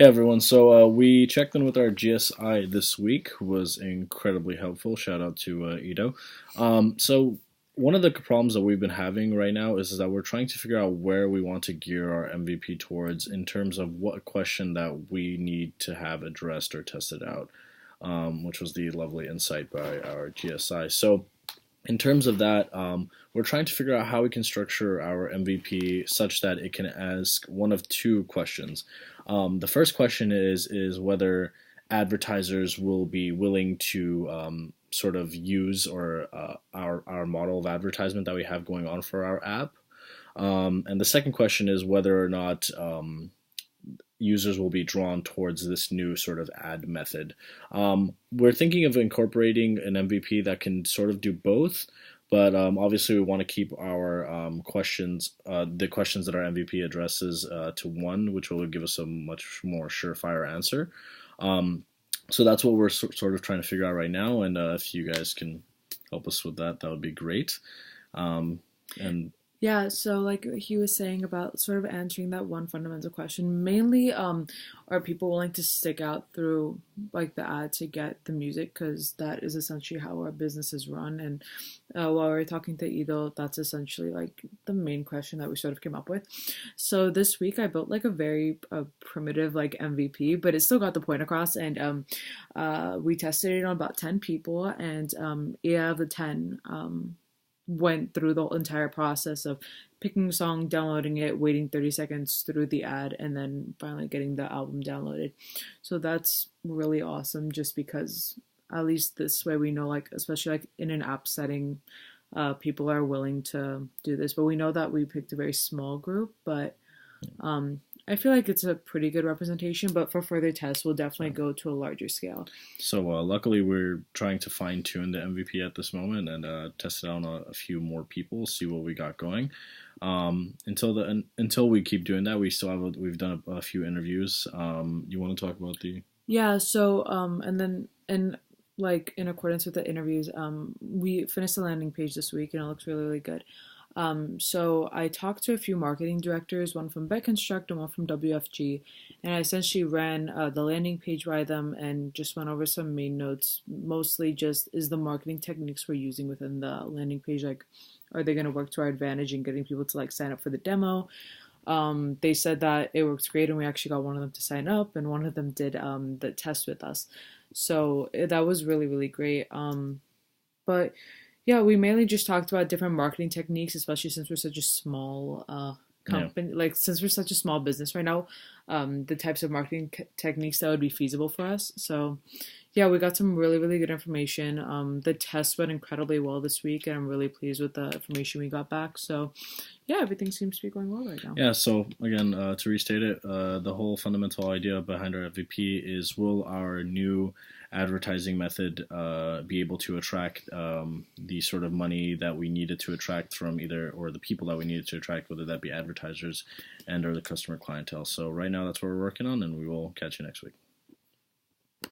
Hey everyone, so we checked in with our GSI this week, who was incredibly helpful. Shout out to Ito. So one of the problems that we've been having right now is that we're trying to figure out where we want to gear our MVP towards in terms of what question that we need to have addressed or tested out, which was the lovely insight by our GSI. So in terms of that, we're trying to figure out how we can structure our MVP such that it can ask one of two questions. The first question is whether advertisers will be willing to sort of use or our model of advertisement that we have going on for our app. And the second question is whether or not users will be drawn towards this new sort of ad method. We're thinking of incorporating an MVP that can sort of do both, but obviously we want to keep our questions, the questions that our MVP addresses, to one, which will give us a much more surefire answer. Um, so that's what we're sort of trying to figure out right now, and if you guys can help us with that, that would be great. Um, and Yeah, so like he was saying about sort of answering that one fundamental question, mainly are people willing to stick out through like the ad to get the music because that is essentially how our business is run. And while we are talking to Ido, that's essentially like the main question that we sort of came up with. So this week I built like a very primitive like MVP, but it still got the point across. And we tested it on about 10 people, and 8 out of the 10 went through the entire process of picking a song, downloading it, waiting 30 seconds through the ad, and then finally getting the album downloaded. So that's really awesome just because at least this way we know, like, especially like in an app setting, people are willing to do this. But we know that we picked a very small group, but um, I feel like it's a pretty good representation. But for further tests, we'll definitely go to a larger scale. So luckily, we're trying to fine tune the MVP at this moment and test it out on a few more people, see what we got going. Until we keep doing that, we've done a few interviews. You want to talk about the? Yeah, so and then and like in accordance with the interviews, we finished the landing page this week and it looks really, really good. So I talked to a few marketing directors, one from Beck Construct and one from WFG, and I essentially ran the landing page by them and just went over some main notes. Mostly just is the marketing techniques we're using within the landing page, like are they going to work to our advantage in getting people to like sign up for the demo? They said that it works great, and we actually got one of them to sign up, and one of them did the test with us. So that was really, really great. But yeah, we mainly just talked about different marketing techniques, especially since we're such a small Yeah. company. Like since we're such a small business right now, the types of marketing techniques that would be feasible for us. So yeah, we got some really, really good information. The test went incredibly well this week, and I'm really pleased with the information we got back. So yeah, everything seems to be going well right now. Yeah, so again, to restate it, the whole fundamental idea behind our MVP is, will our new advertising method be able to attract the sort of money that we needed to attract from either, or the people that we needed to attract, whether that be advertisers and or the customer clientele. So right now that's what we're working on, and we will catch you next week.